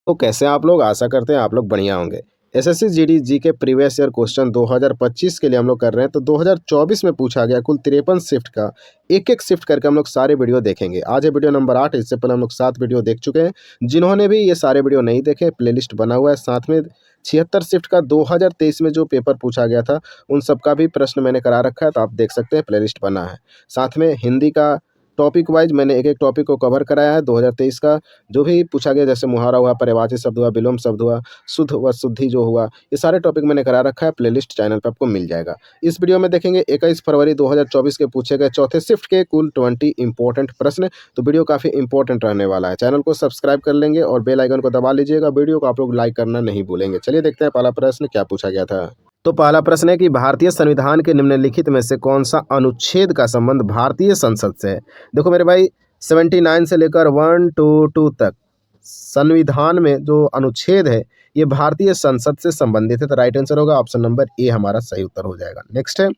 तो कैसे हैं आप लोग? आशा करते हैं आप लोग बढ़िया होंगे। एसएससी जीडी जी के प्रीवियस ईयर क्वेश्चन 2025 के लिए हम लोग कर रहे हैं। तो 2024 में पूछा गया कुल 53 शिफ्ट का एक-एक शिफ्ट करके हम लोग सारे वीडियो देखेंगे। आज है वीडियो नंबर 8। इससे पहले हम लोग 7 वीडियो देख चुके हैं। जिन्होंने भी ये सारे वीडियो नहीं देखे, प्लेलिस्ट बना हुआ है। साथ में 76 शिफ्ट का 2023 में जो पेपर पूछा गया था, उन सबका भी प्रश्न मैंने करा रखा है, तो आप देख सकते हैं प्लेलिस्ट बना है। साथ में हिंदी का टॉपिक वाइज मैंने एक-एक टॉपिक को कवर कराया है। 2023 का जो भी पूछा गया, जैसे मुहावरा हुआ, पर्यायवाची शब्द हुआ, विलोम शब्द हुआ, शुद्ध व शुद्धि जो हुआ, ये सारे टॉपिक मैंने करा रखा है। प्लेलिस्ट चैनल पे आपको मिल जाएगा। इस वीडियो में देखेंगे 21 फरवरी 2024 के पूछे गए चौथे शिफ्ट के कुल 20 इंपॉर्टेंट प्रश्न। तो वीडियो काफ़ी इंपॉर्टेंट रहने वाला है। चैनल को सब्सक्राइब कर लेंगे और बेल आइकन को दबा लीजिएगा। वीडियो को आप लोग लाइक करना नहीं भूलेंगे। चलिए देखते हैं पहला प्रश्न क्या पूछा गया था। तो पहला प्रश्न है कि भारतीय संविधान के निम्नलिखित में से कौन सा अनुच्छेद का संबंध भारतीय संसद से है। देखो मेरे भाई, 79 से लेकर 122 तक संविधान में जो अनुच्छेद है, ये भारतीय संसद से संबंधित है। तो राइट आंसर होगा ऑप्शन नंबर ए, हमारा सही उत्तर हो जाएगा। नेक्स्ट है,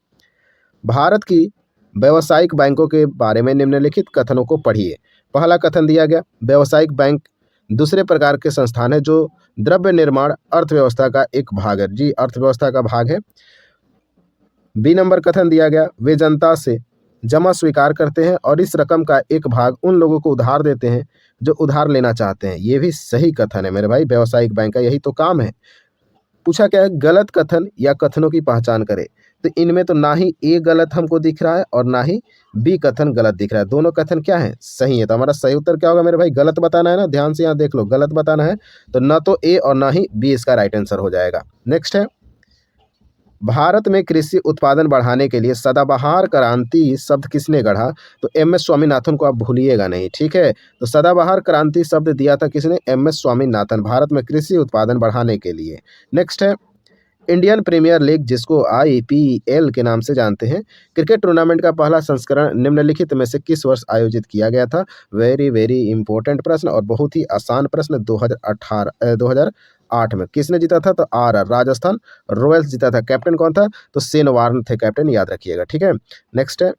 भारत की व्यावसायिक बैंकों के बारे में निम्नलिखित कथनों को पढ़िए। पहला कथन दिया गया, व्यावसायिक बैंक दूसरे प्रकार के संस्थान है जो द्रव्य निर्माण अर्थव्यवस्था का एक भाग है। जी, अर्थव्यवस्था का भाग है। बी नंबर कथन दिया गया, वे जनता से जमा स्वीकार करते हैं और इस रकम का एक भाग उन लोगों को उधार देते हैं जो उधार लेना चाहते हैं। ये भी सही कथन है मेरे भाई, व्यावसायिक बैंक का यही तो काम है। पूछा क्या है, गलत कथन या कथनों की पहचान करें। तो इनमें तो ना ही ए गलत हमको दिख रहा है और ना ही बी कथन गलत दिख रहा है। दोनों कथन क्या है, सही है। तो हमारा सही उत्तर क्या होगा मेरे भाई, गलत बताना है ना, ध्यान से यहाँ देख लो, गलत बताना है। तो ना तो ए और ना ही बी इसका राइट आंसर हो जाएगा। नेक्स्ट है, भारत में कृषि उत्पादन बढ़ाने के लिए सदाबहार क्रांति शब्द किसने गढ़ा। तो एम एस स्वामीनाथन को आप भूलिएगा नहीं, ठीक है। तो सदाबहार क्रांति शब्द दिया था किसने, एम एस स्वामीनाथन, भारत में कृषि उत्पादन बढ़ाने के लिए। नेक्स्ट है, इंडियन प्रीमियर लीग जिसको आईपीएल के नाम से जानते हैं, क्रिकेट टूर्नामेंट का पहला संस्करण निम्नलिखित में से किस वर्ष आयोजित किया गया था। वेरी वेरी इंपॉर्टेंट प्रश्न और बहुत ही आसान प्रश्न। 2008 में किसने जीता था। तो आर राजस्थान रॉयल्स जीता था। कैप्टन कौन था। तो शेन वार्न थे कैप्टन, याद रखिएगा, ठीक है। नेक्स्ट है,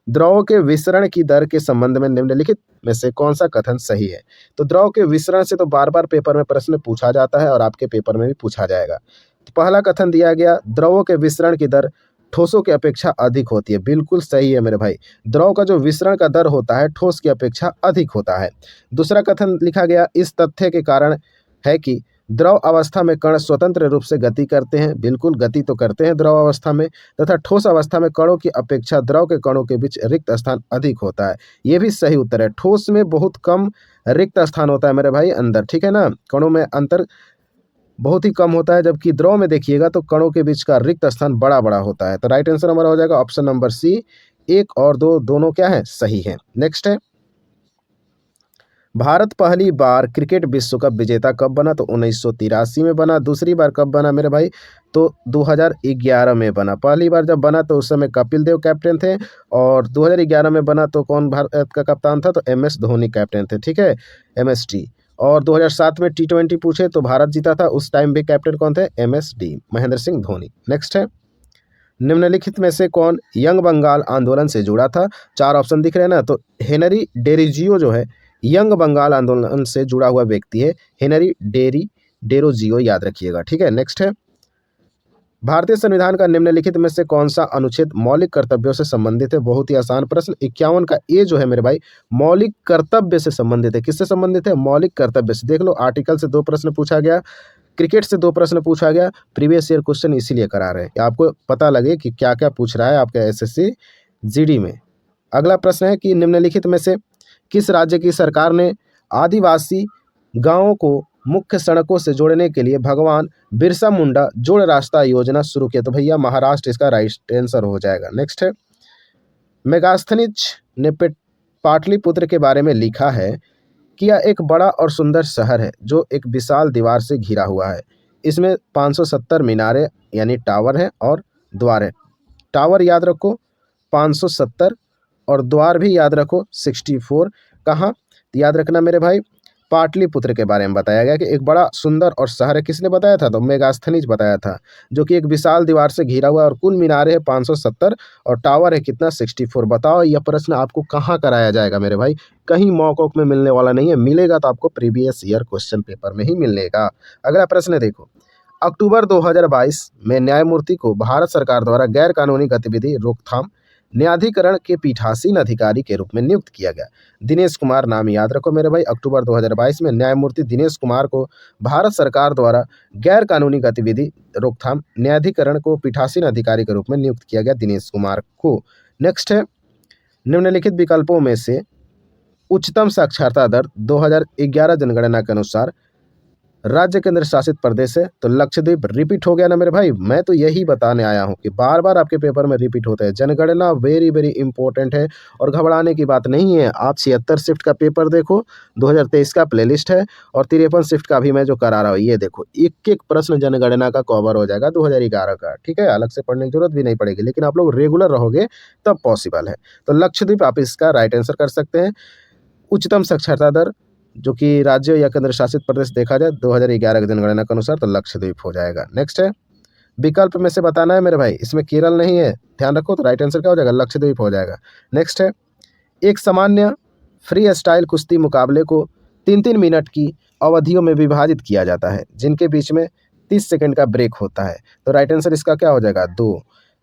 द्रव के विसरण की दर के संबंध में निम्नलिखित में से कौन सा कथन सही है। तो द्रव के विसरण से तो बार बार पेपर में प्रश्न पूछा जाता है और आपके पेपर में भी पूछा जाएगा। तो पहला कथन दिया गया, द्रवों के विसरण की दर ठोसों की अपेक्षा अधिक होती है। बिल्कुल सही है मेरे भाई, द्रव का जो विसरण का दर होता है ठोस की अपेक्षा अधिक होता है। दूसरा कथन लिखा गया, इस तथ्य के कारण है कि द्रव अवस्था में कण स्वतंत्र रूप से गति करते हैं। बिल्कुल गति तो करते हैं द्रव अवस्था में, तथा ठोस अवस्था में कणों की अपेक्षा द्रव के कणों के बीच रिक्त स्थान अधिक होता है। ये भी सही उत्तर है। ठोस में बहुत कम रिक्त स्थान होता है मेरे भाई अंदर, ठीक है ना, कणों में अंतर बहुत ही कम होता है, जबकि द्रव में देखिएगा तो कणों के बीच का रिक्त स्थान बड़ा बड़ा होता है। तो राइट आंसर हमारा हो जाएगा ऑप्शन नंबर सी। 1 और 2 दोनों क्या है, सही है। नेक्स्ट है, भारत पहली बार क्रिकेट विश्व कप विजेता कब बना। तो 1983 में बना। दूसरी बार कब बना मेरे भाई, तो 2011 में बना। पहली बार जब बना तो उस समय कपिल देव कैप्टन थे और 2011 में बना तो कौन भारत का कप्तान था। तो एम एस धोनी कैप्टन थे, ठीक है, MSD। और 2007 में T20 पूछे तो भारत जीता था, उस टाइम भी कैप्टन कौन थे, MSD महेंद्र सिंह धोनी। नेक्स्ट है, निम्नलिखित में से कौन यंग बंगाल आंदोलन से जुड़ा था। 4 ऑप्शन दिख रहे हैं ना, तो हेनरी डेरोजियो जो है यंग बंगाल आंदोलन से जुड़ा हुआ व्यक्ति है, हेनरी डेरोजियो, याद रखिएगा, ठीक है। नेक्स्ट है, भारतीय संविधान का निम्नलिखित में से कौन सा अनुच्छेद मौलिक कर्तव्यों से संबंधित है। बहुत ही आसान प्रश्न। 51 का ए जो है मेरे भाई मौलिक कर्तव्य से संबंधित है। किससे संबंधित है, मौलिक कर्तव्य से। देख लो, आर्टिकल से 2 प्रश्न पूछा गया, क्रिकेट से 2 प्रश्न पूछा गया। प्रीवियस ईयर क्वेश्चन इसीलिए करा रहे हैं, आपको पता लगे कि क्या क्या पूछ रहा है आपका एसएससी जीडी में। अगला प्रश्न है कि निम्नलिखित में से किस राज्य की सरकार ने आदिवासी गांवों को मुख्य सड़कों से जोड़ने के लिए भगवान बिरसा मुंडा जोड़ रास्ता योजना शुरू किया। तो भैया महाराष्ट्र इसका राइट आंसर हो जाएगा। नेक्स्ट है, मेगास्थनीज ने पाटलिपुत्र के बारे में लिखा है कि यह एक बड़ा और सुंदर शहर है जो एक विशाल दीवार से घिरा हुआ है। इसमें 570 मीनारें यानी टावर हैं और द्वार है। टावर याद रखो 570 और द्वार भी याद रखो 64। कहाँ याद रखना मेरे भाई, पाटलिपुत्र के बारे में बताया गया कि एक बड़ा सुंदर और शहर है। किसने बताया था? तो मेगास्थनीज बताया था, जो कि एक विशाल दीवार से घिरा हुआ है और कुल मीनारें है 570 और टावर है कितना 64। बताओ यह प्रश्न आपको कहाँ कराया जाएगा मेरे भाई? कहीं मॉक ऑफ में मिलने वाला नहीं है, मिलेगा तो आपको प्रीवियस ईयर क्वेश्चन पेपर में ही मिलेगा। अगला प्रश्न देखो, अक्टूबर 2022 में न्यायमूर्ति को भारत सरकार द्वारा गैर कानूनी गतिविधि रोकथाम न्यायाधिकरण के पीठासीन अधिकारी के रूप में नियुक्त किया गया। दिनेश कुमार नाम याद रखो मेरे भाई। अक्टूबर 2022 में न्यायमूर्ति दिनेश कुमार को भारत सरकार द्वारा गैर कानूनी गतिविधि रोकथाम न्यायाधिकरण को पीठासीन अधिकारी के रूप में नियुक्त किया गया दिनेश कुमार को। नेक्स्ट है, निम्नलिखित विकल्पों में से उच्चतम साक्षरता दर 2011 जनगणना के अनुसार राज्य केंद्र शासित प्रदेश है तो लक्षद्वीप। रिपीट हो गया ना मेरे भाई, मैं तो यही बताने आया हूँ कि बार बार आपके पेपर में रिपीट होता है। जनगणना वेरी वेरी इंपॉर्टेंट है और घबराने की बात नहीं है। आप 76 शिफ्ट का पेपर देखो, 2023 का प्लेलिस्ट है और 53 शिफ्ट का भी मैं जो करा रहा हूँ ये देखो, एक एक प्रश्न जनगणना का कवर हो जाएगा 2011 का। ठीक है, अलग से पढ़ने की जरूरत भी नहीं पड़ेगी, लेकिन आप लोग रेगुलर रहोगे तब पॉसिबल है। तो लक्षद्वीप आप इसका राइट आंसर कर सकते हैं। उच्चतम साक्षरता दर जो कि राज्य या केंद्र शासित प्रदेश देखा जाए 2011 की जनगणना के अनुसार तो लक्षद्वीप हो जाएगा। नेक्स्ट है, विकल्प में से बताना है मेरे भाई, इसमें केरल नहीं है, ध्यान रखो। तो राइट आंसर क्या हो जाएगा? लक्षद्वीप हो जाएगा। नेक्स्ट है, एक सामान्य फ्री स्टाइल कुश्ती मुकाबले को 3-3 मिनट की अवधियों में विभाजित किया जाता है, जिनके बीच में 30 सेकंड का ब्रेक होता है। तो राइट आंसर इसका क्या हो जाएगा? 2।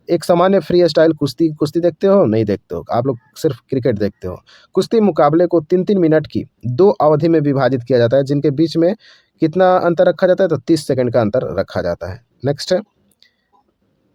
एक सामान्य फ्री स्टाइल कुश्ती देखते हो? नहीं देखते हो आप लोग, सिर्फ क्रिकेट देखते हो। कुश्ती मुकाबले को 3-3 मिनट की 2 अवधि में विभाजित किया जाता है, जिनके बीच में कितना अंतर रखा जाता है? तो 30 सेकंड का अंतर रखा जाता है। नेक्स्ट है,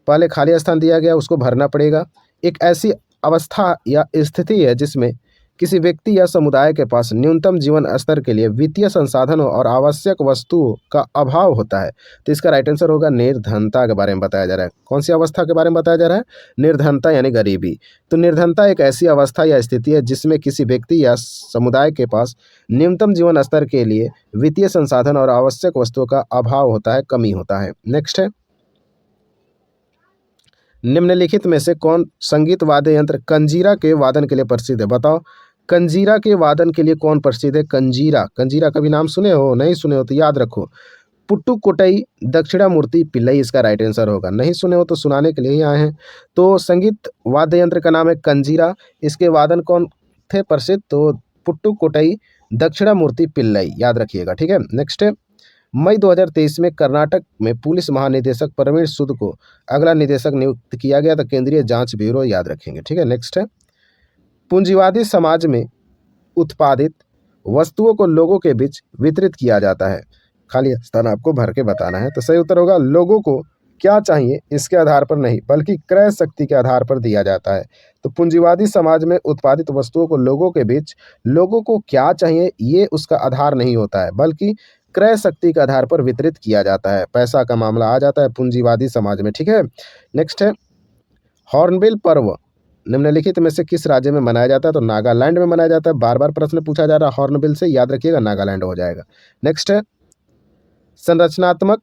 पहले खाली स्थान दिया गया उसको भरना पड़ेगा। एक ऐसी अवस्था या स्थिति है जिसमें किसी व्यक्ति या समुदाय के पास न्यूनतम जीवन स्तर के लिए वित्तीय संसाधनों और आवश्यक वस्तुओं का अभाव होता है। तो इसका राइट आंसर होगा निर्धनता के बारे में बताया जा रहा है। कौन सी अवस्था के बारे में बताया जा रहा है? निर्धनता यानी गरीबी। तो निर्धनता एक ऐसी अवस्था या स्थिति है जिसमें किसी व्यक्ति या समुदाय के पास न्यूनतम जीवन स्तर के लिए वित्तीय संसाधन और आवश्यक वस्तुओं का अभाव होता है, कमी होता है। नेक्स्ट है, निम्नलिखित में से कौन संगीत वाद्य यंत्र कंजीरा के वादन के लिए प्रसिद्ध है? बताओ, कंजीरा के वादन के लिए कौन प्रसिद्ध है? कंजीरा। कंजीरा का भी नाम सुने हो? नहीं सुने हो तो याद रखो, पुट्टुकोट्टई दक्षिणामूर्ति पिल्लई इसका राइट आंसर होगा। नहीं सुने हो तो सुनाने के लिए ही आए हैं। तो संगीत वाद्य यंत्र का नाम है कंजीरा। इसके वादन कौन थे प्रसिद्ध? तो पुट्टुकोट्टई दक्षिणामूर्ति पिल्लई, याद रखिएगा। ठीक है, नेक्स्ट है, मई 2023 में कर्नाटक में पुलिस महानिदेशक प्रवीण सूद को अगला निदेशक नियुक्त किया गया था, केंद्रीय जांच ब्यूरो, याद रखेंगे। ठीक है, नेक्स्ट है, पूंजीवादी समाज में उत्पादित वस्तुओं को लोगों के बीच वितरित किया जाता है। खाली स्थान आपको भर के बताना है। तो सही उत्तर होगा, लोगों को क्या चाहिए इसके आधार पर नहीं बल्कि क्रय शक्ति के आधार पर दिया जाता है। तो पूंजीवादी समाज में उत्पादित वस्तुओं को लोगों के बीच लोगों को क्या चाहिए ये उसका आधार नहीं होता है, बल्कि क्रय शक्ति के आधार पर वितरित किया जाता है। पैसा का मामला आ जाता है पूंजीवादी समाज में। ठीक है, नेक्स्ट है, हॉर्नबिल पर्व निम्नलिखित में से किस राज्य में मनाया जाता है? तो नागालैंड में मनाया जाता है। बार बार प्रश्न पूछा जा रहा है हॉर्नबिल से, याद रखिएगा नागालैंड हो जाएगा। नेक्स्ट है, संरचनात्मक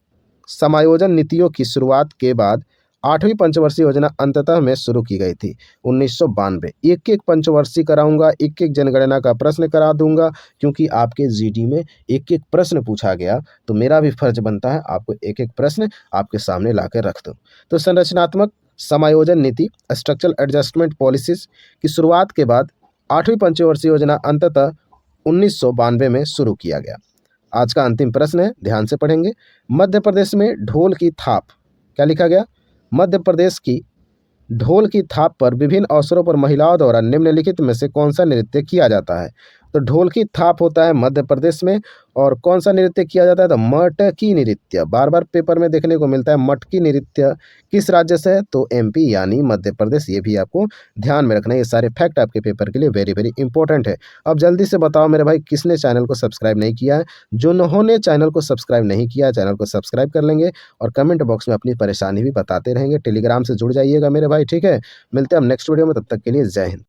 समायोजन नीतियों की शुरुआत के बाद 8वीं पंचवर्षीय योजना अंततः में शुरू की गई थी 1992। एक एक पंचवर्षीय कराऊंगा, एक एक जनगणना का प्रश्न करा दूंगा, क्योंकि आपके जीडी में एक एक प्रश्न पूछा गया तो मेरा भी फर्ज बनता है आपको एक एक प्रश्न आपके सामने ला कर रख दूँ। तो संरचनात्मक समायोजन नीति स्ट्रक्चरल एडजस्टमेंट पॉलिसीज की शुरुआत के बाद 8वीं पंचवर्षीय योजना अंततः 1992 में शुरू किया गया। आज का अंतिम प्रश्न है, ध्यान से पढ़ेंगे। मध्य प्रदेश में ढोल की थाप, क्या लिखा गया? मध्य प्रदेश की ढोल की थाप पर विभिन्न अवसरों पर महिलाओं द्वारा निम्नलिखित में से कौन सा नृत्य किया जाता है? तो ढोल की थाप होता है मध्य प्रदेश में, और कौन सा नृत्य किया जाता है? तो मटकी नृत्य। बार बार पेपर में देखने को मिलता है मटकी नृत्य किस राज्य से है? तो एमपी यानी मध्य प्रदेश। ये भी आपको ध्यान में रखना है, ये सारे फैक्ट आपके पेपर के लिए वेरी वेरी इंपॉर्टेंट है। अब जल्दी से बताओ मेरे भाई, किसने चैनल को सब्सक्राइब नहीं किया है? जिन्होंने चैनल को सब्सक्राइब नहीं किया चैनल को सब्सक्राइब कर लेंगे, और कमेंट बॉक्स में अपनी परेशानी भी बताते रहेंगे। टेलीग्राम से जुड़ जाइएगा मेरे भाई, ठीक है। मिलते हैं हम नेक्स्ट वीडियो में, तब तक के लिए जय हिंद।